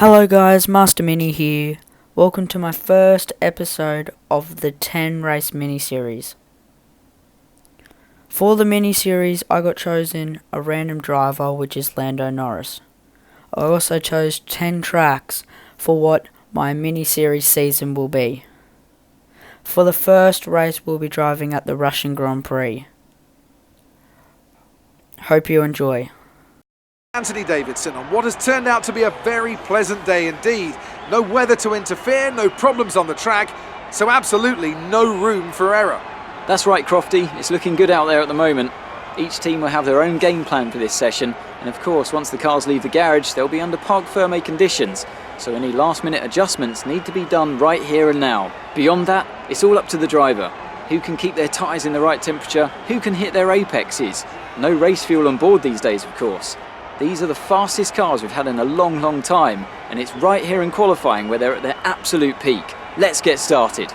Hello guys, Master Mini here. Welcome to my first episode of the 10 race mini-series. For the mini-series, I got chosen a random driver, which is Lando Norris. I also chose 10 tracks for what my mini-series season will be. For the first race, we'll be driving at the Russian Grand Prix. Hope you enjoy. Anthony Davidson on what has turned out to be a very pleasant day indeed. No weather to interfere, no problems on the track, so absolutely no room for error. That's right, Crofty, it's looking good out there at the moment. Each team will have their own game plan for this session, and of course once the cars leave the garage they'll be under parc fermé conditions, so any last minute adjustments need to be done right here and now. Beyond that, it's all up to the driver. Who can keep their tyres in the right temperature, who can hit their apexes. No race fuel on board these days, of course. These are the fastest cars we've had in a long time, and it's right here in qualifying where they're at their absolute peak. Let's get started.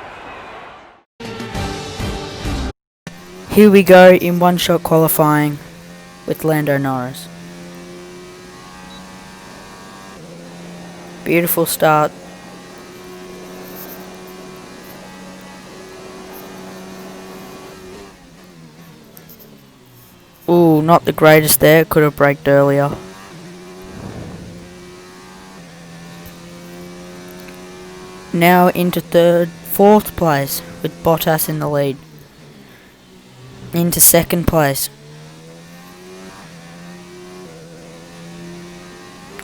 Here we go in one-shot qualifying with Lando Norris. Beautiful start. Ooh, not the greatest there, could have braked earlier. Now into fourth place with Bottas in the lead. Into second place.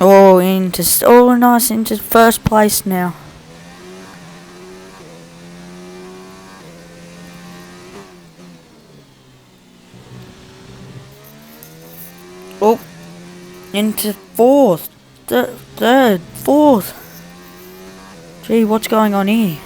Oh, nice, into first place now. Oh, into fourth, third, fourth. Gee, what's going on here?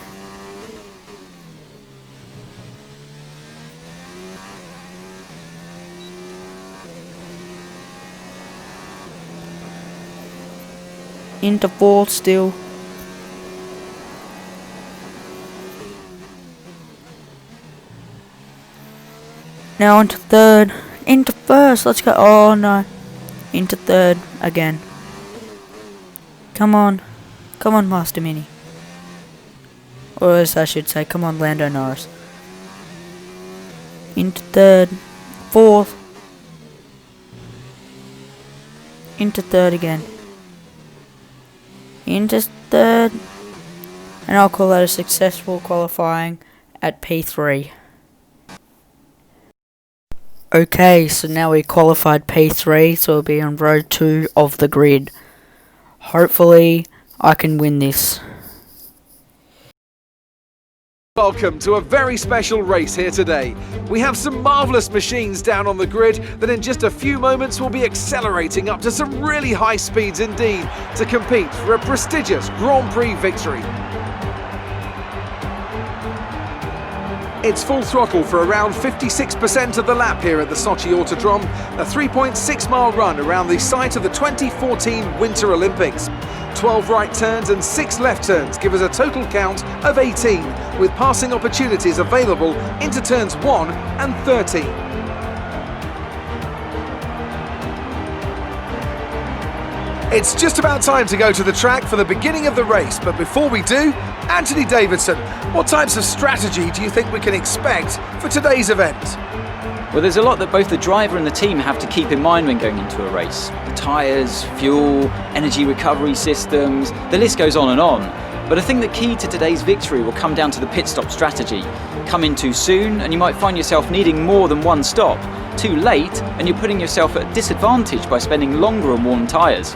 Into fourth still. Now into third. Into first, let's go. Oh no. Into third again. Come on. Come on, Master Mini. Or as I should say, come on, Lando Norris. Into third. Fourth. Into third again. Into third. And I'll call that a successful qualifying at P3. Okay, so now we qualified P3, so we'll be on row 2 of the grid. Hopefully, I can win this. Welcome to a very special race here today. We have some marvellous machines down on the grid that in just a few moments will be accelerating up to some really high speeds indeed to compete for a prestigious Grand Prix victory. It's full throttle for around 56% of the lap here at the Sochi Autodrome, a 3.6 mile run around the site of the 2014 Winter Olympics. 12 right turns and 6 left turns give us a total count of 18, with passing opportunities available into turns 1 and 13. It's just about time to go to the track for the beginning of the race, but before we do, Anthony Davidson, what types of strategy do you think we can expect for today's event? Well, there's a lot that both the driver and the team have to keep in mind when going into a race. The tyres, fuel, energy recovery systems, the list goes on and on. But I think the key to today's victory will come down to the pit stop strategy. Come in too soon and you might find yourself needing more than one stop. Too late and you're putting yourself at a disadvantage by spending longer on worn tyres.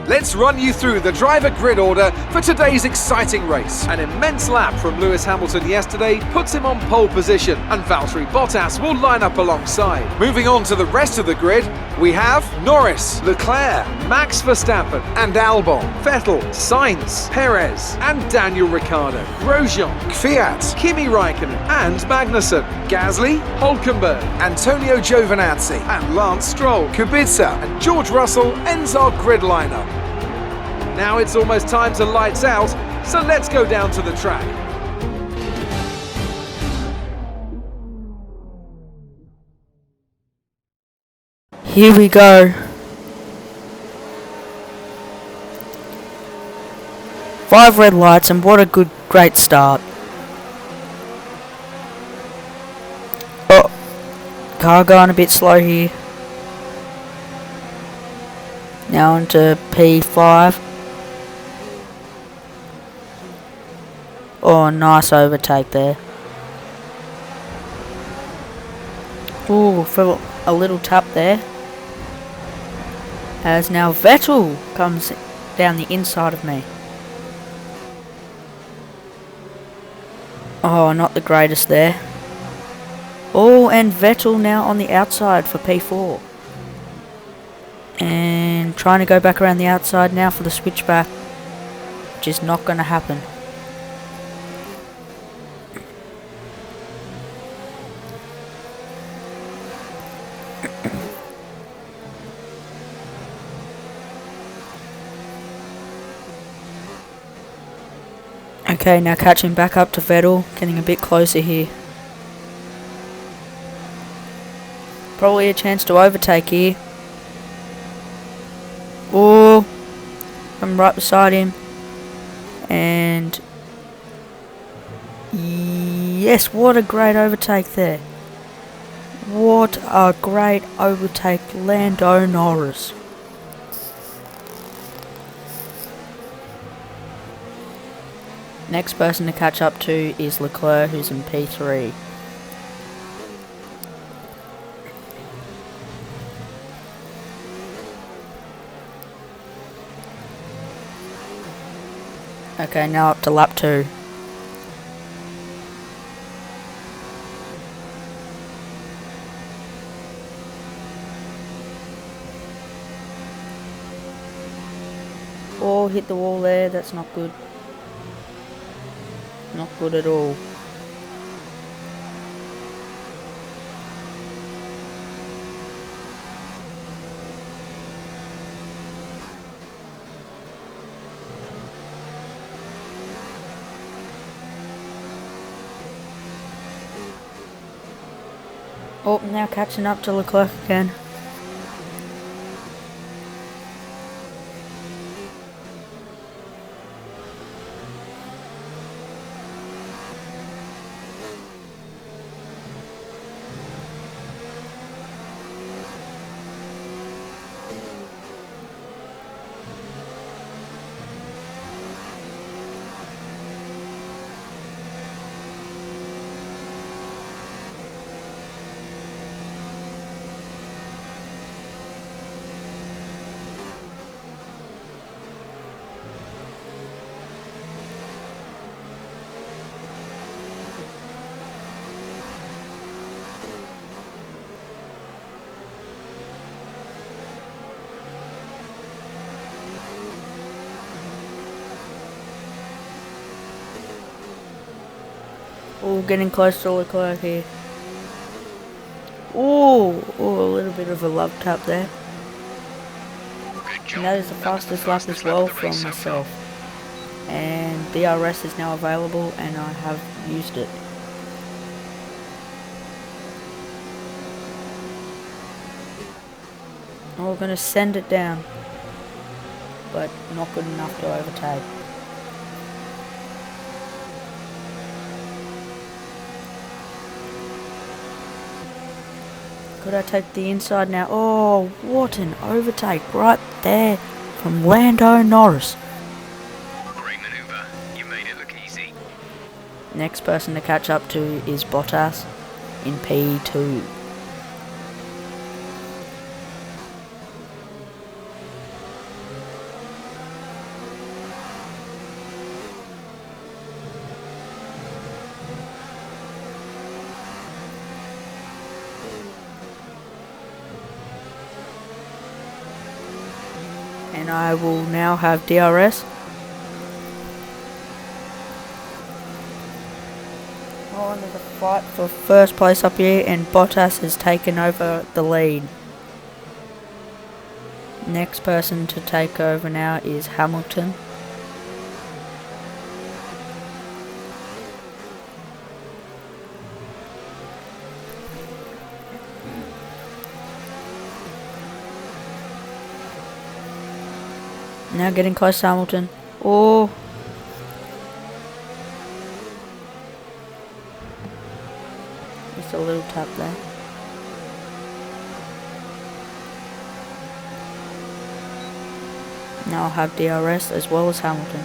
Let's run you through the driver grid order for today's exciting race. An immense lap from Lewis Hamilton yesterday puts him on pole position, and Valtteri Bottas will line up alongside. Moving on to the rest of the grid, we have Norris, Leclerc, Max Verstappen and Albon, Vettel, Sainz, Perez and Daniel Ricciardo, Grosjean, Kvyat, Kimi Raikkonen and Magnussen, Gasly, Hülkenberg, Antonio Giovinazzi and Lance Stroll, Kubica and George Russell ends our grid lineup. Now it's almost time to lights out, so let's go down to the track. Here we go. 5 red lights, and what a great start. Oh, car going a bit slow here. Now onto P5. Oh, nice overtake there. Ooh, felt a little tap there. As now Vettel comes down the inside of me. Oh, not the greatest there. Oh, and Vettel now on the outside for P4. And trying to go back around the outside now for the switchback, which is not going to happen. Okay, now catching back up to Vettel, getting a bit closer here. Probably a chance to overtake here. Oh, I'm right beside him. And yes, what a great overtake there. What a great overtake, Lando Norris. Next person to catch up to is Leclerc, who's in P3. Okay, now up to lap 2. Oh, hit the wall there, that's not good. Not good at all. Oh, now catching up to Leclerc again. Oh, getting close to Leclerc here. Oh, a little bit of a love tap there. And that is the fastest lap as well from myself. And DRS is now available and I have used it. Oh, we're going to send it down. But not good enough to overtake. Could I take the inside now? Oh, what an overtake right there from Lando Norris. Great maneuver. You made it look easy. Next person to catch up to is Bottas in P2. And I will now have DRS. Oh, and there's a fight for first place up here, and Bottas has taken over the lead. Next person to take over now is Hamilton. Now getting close to Hamilton. Oh, a little tap there. Now I'll have DRS as well as Hamilton.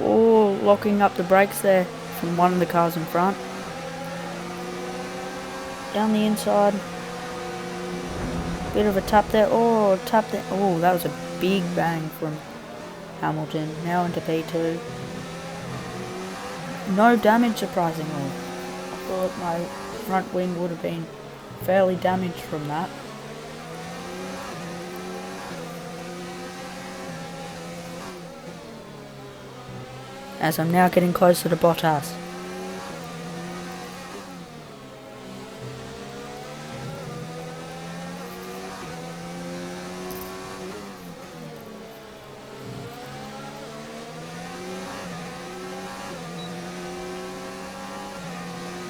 Oh, locking up the brakes there from one of the cars in front. Down the inside. Bit of a tap there. Oh, tap there. Oh, that was a big bang from Hamilton. Now into P2. No damage, surprisingly. I thought my front wing would have been fairly damaged from that. As I'm now getting closer to Bottas.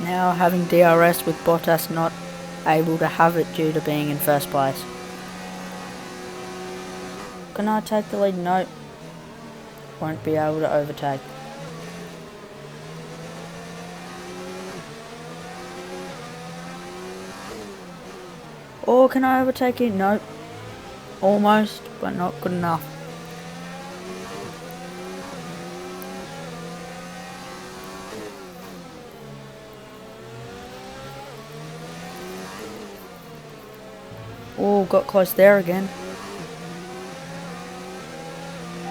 Now having DRS with Bottas not able to have it due to being in first place. Can I take the lead? No. Won't be able to overtake. Or can I overtake it? Nope. Almost, but not good enough. Oh, got close there again.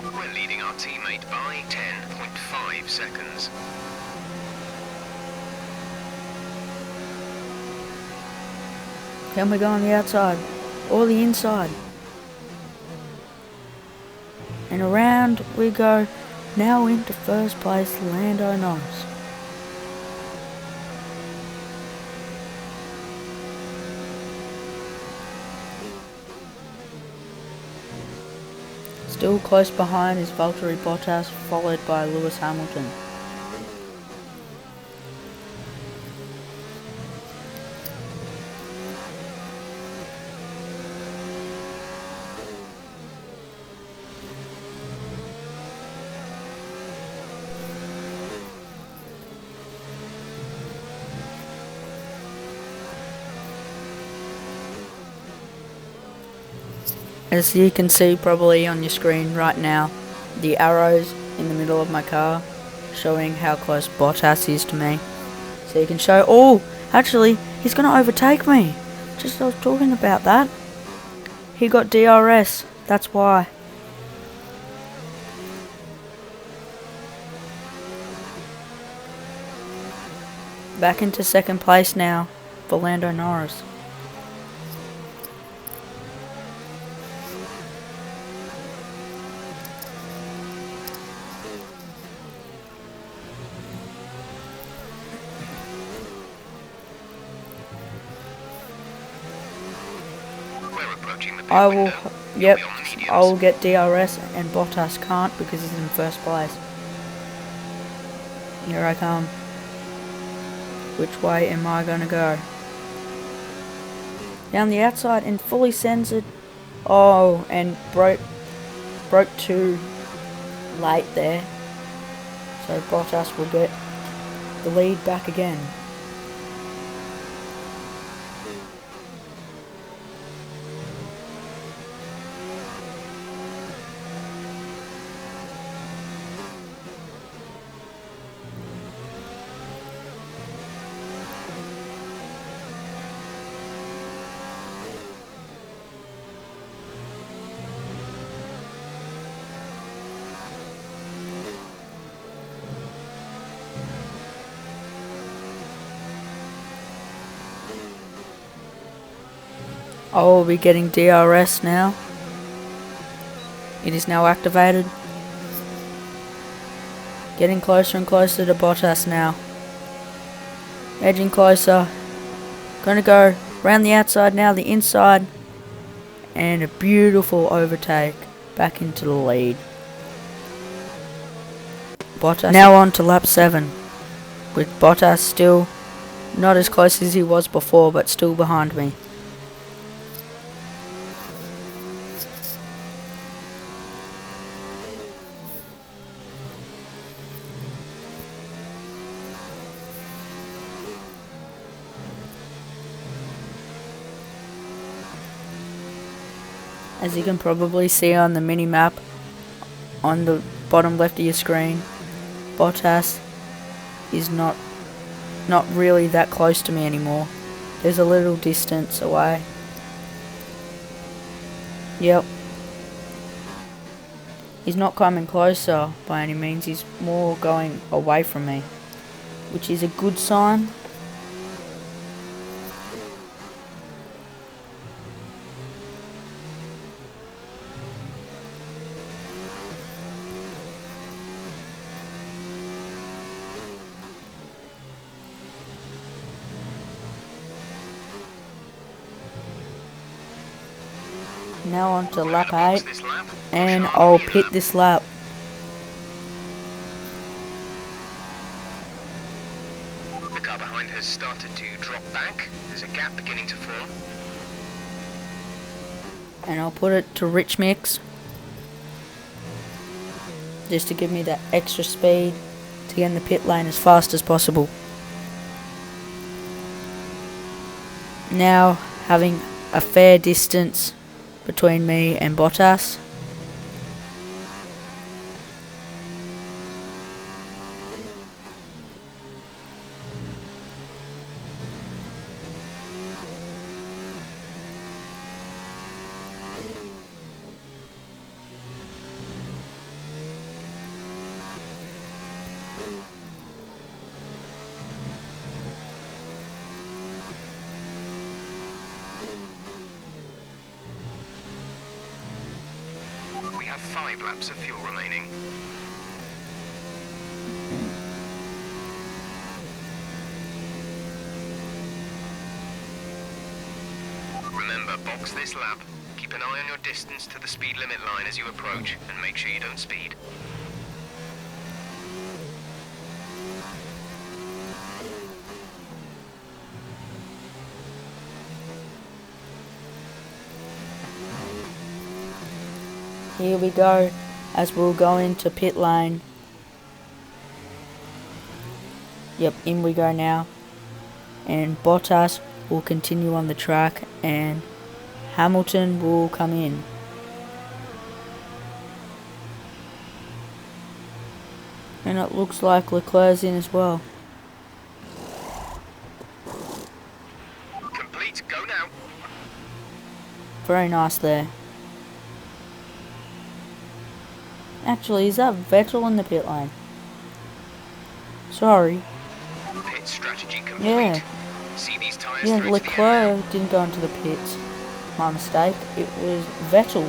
We're leading our teammate by 10.5 seconds. Can we go on the outside or the inside? And around we go. Now into first place, Lando Norris. Still close behind is Valtteri Bottas, followed by Lewis Hamilton. As you can see probably on your screen right now, the arrows in the middle of my car showing how close Bottas is to me. So you can show, oh, actually, he's going to overtake me. Just I was talking about that. He got DRS, that's why. Back into second place now for Lando Norris. I will, yep, I will get DRS and Bottas can't because he's in first place. Here I come. Which way am I going to go? Down the outside and fully censored. Oh, and broke too late there. So Bottas will get the lead back again. I will be getting DRS now. It is now activated. Getting closer and closer to Bottas now. Edging closer. Gonna go round the outside now, the inside. And a beautiful overtake back into the lead. Bottas now on to lap 7. With Bottas still not as close as he was before, but still behind me. As you can probably see on the mini map on the bottom left of your screen, Bottas is not really that close to me anymore. There's a little distance away. Yep. He's not coming closer by any means, he's more going away from me, which is a good sign. Now on to lap 8, and I'll pit this lap. The car behind has started to drop back. There's a gap beginning to form. And I'll put it to rich mix, just to give me that extra speed to get in the pit lane as fast as possible. Now having a fair distance between me and Bottas. We have 5 laps of fuel remaining. Remember, box this lap. Keep an eye on your distance to the speed limit line as you approach, and make sure you don't speed. Here we go, as we'll go into pit lane. Yep, in we go now. And Bottas will continue on the track, and Hamilton will come in. And it looks like Leclerc's in as well. Complete, go now. Very nice there. Actually, is that Vettel in the pit lane? Sorry. Pit strategy complete. Yeah. See these tires Yeah, through to the end. Leclerc didn't go into the pits. My mistake. It was Vettel.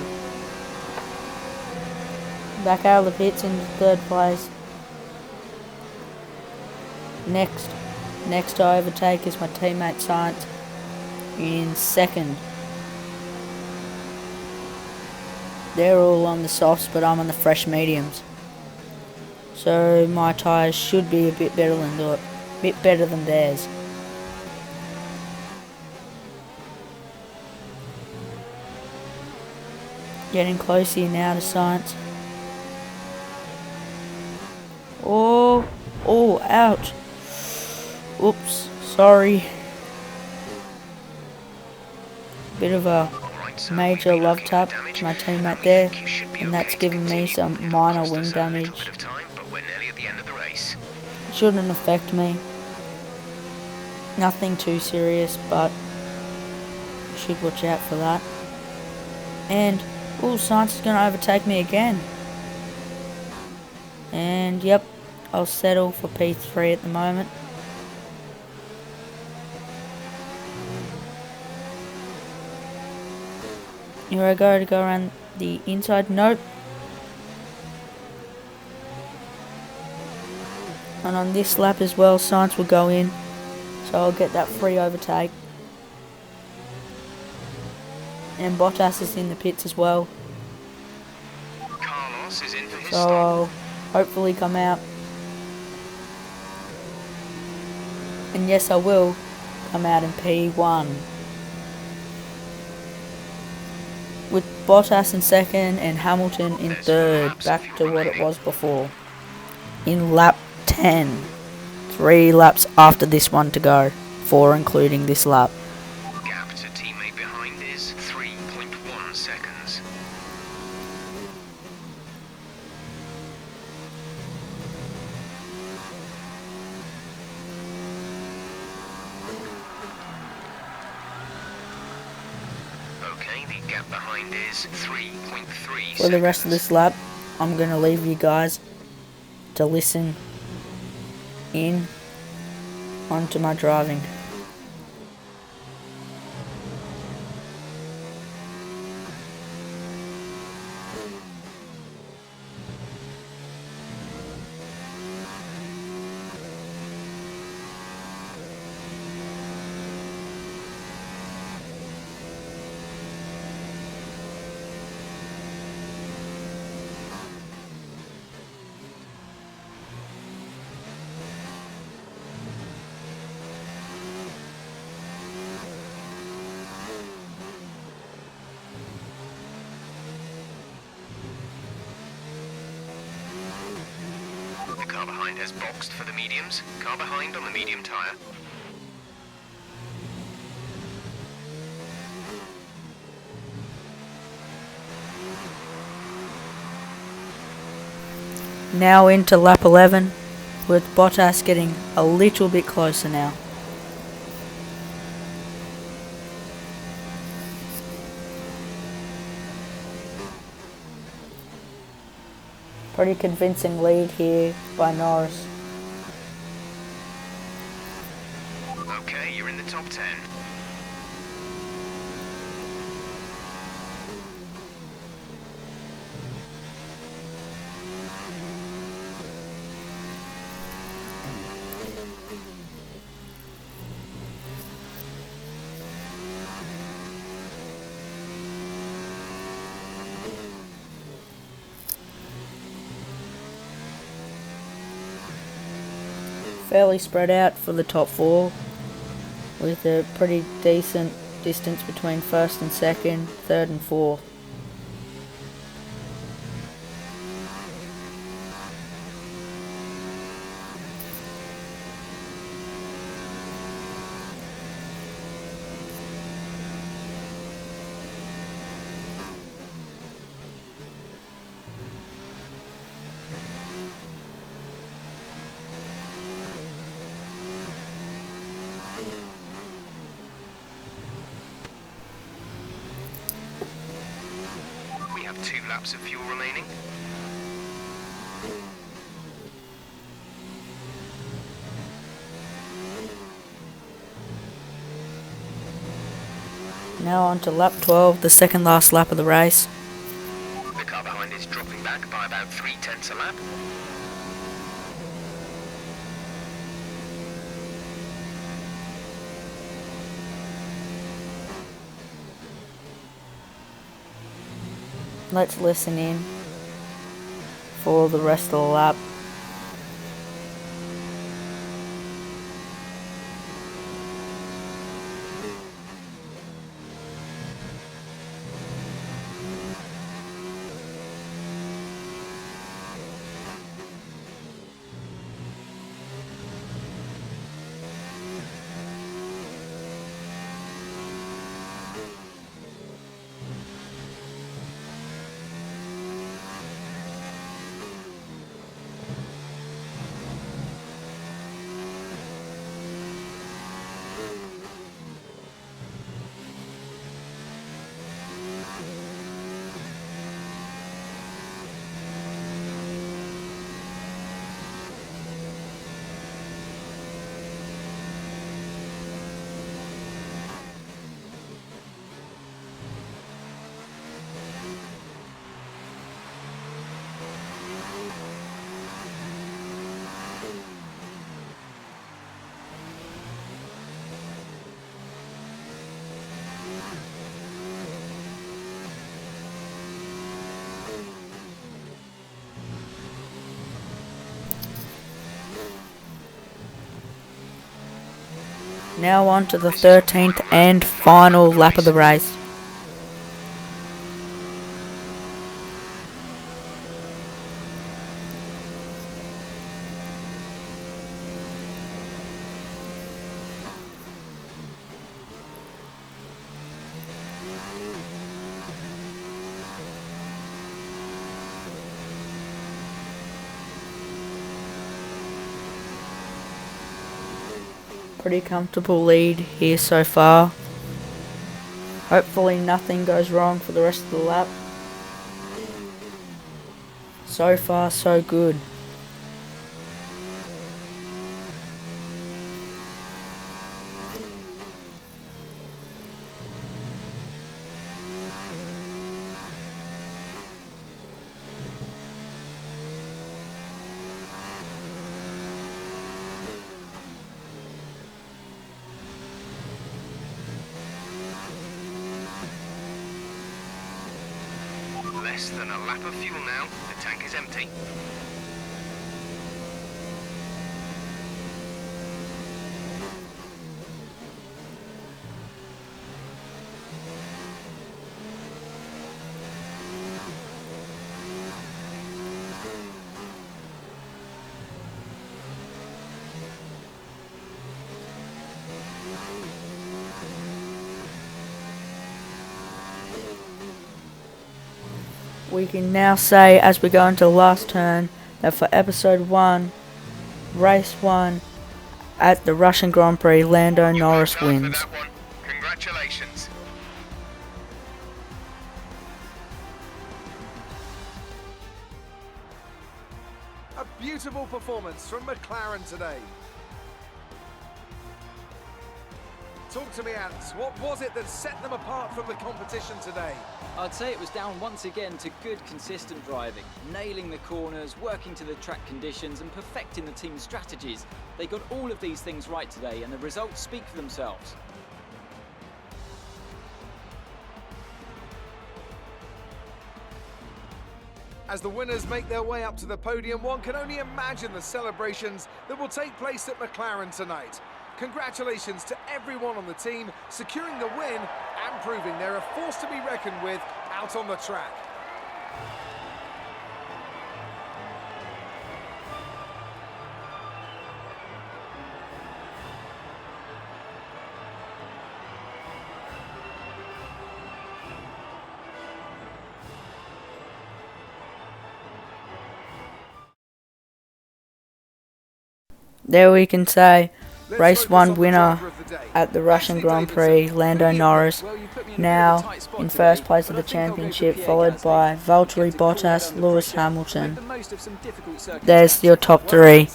Back out of the pits into 3rd place. Next to overtake is my teammate Sainz in 2nd. They're all on the softs, but I'm on the fresh mediums. So my tyres should be a bit better than theirs. Getting close here now to Sainz. Oh, ouch. Oops, sorry. Bit of a major love tap to my teammate there, and that's given me some minor wing damage. It shouldn't affect me. Nothing too serious, but should watch out for that. And Sainz is going to overtake me again. And yep, I'll settle for P3 at the moment. Here I go to go around the inside. Nope. And on this lap as well, Sainz will go in. So I'll get that free overtake. And Bottas is in the pits as well. Carlos is in for his So I'll hopefully come out. And yes, I will come out in P1. With Bottas in 2nd and Hamilton in 3rd, back to what it was before. In lap 10. 3 laps after this one to go. 4 including this lap. Gap to teammate behind is 3.1 seconds. gap behind is 3.3 For the rest of this lap, I'm going to leave you guys to listen in onto my driving. The car behind has boxed for the mediums. Car behind on the medium tyre. Now into lap 11, with Bottas getting a little bit closer now. Pretty convincing lead here by Norris. Okay, you're in the top 10. Fairly spread out for the top four, with a pretty decent distance between first and second, third and fourth. We have 2 laps of fuel remaining. Now on to lap 12, the second last lap of the race. The car behind is dropping back by about 0.3 a lap. Let's listen in for the rest of the lap. Now on to the 13th and final lap of the race. Pretty comfortable lead here so far. Hopefully nothing goes wrong for the rest of the lap. So far, so good. Less than a lap of fuel now. The tank is empty. We can now say, as we go into the last turn, that for episode 1, race 1, at the Russian Grand Prix, Lando Norris wins. Congratulations. A beautiful performance from McLaren today. Talk to me, Ants. What was it that set them apart from the competition today? I'd say it was down once again to good, consistent driving, nailing the corners, working to the track conditions and perfecting the team's strategies. They got all of these things right today and the results speak for themselves. As the winners make their way up to the podium, one can only imagine the celebrations that will take place at McLaren tonight. Congratulations to everyone on the team, securing the win and proving they're a force to be reckoned with out on the track. There we can say, race 1 winner at the Russian Grand Prix, Lando Norris, now in first place of the championship, followed by Valtteri Bottas, Lewis Hamilton. There's your top 3.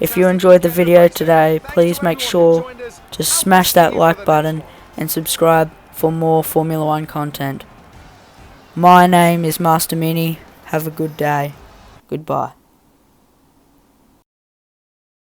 If you enjoyed the video today, please make sure to smash that like button and subscribe for more Formula 1 content. My name is Master Mini. Have a good day. Goodbye.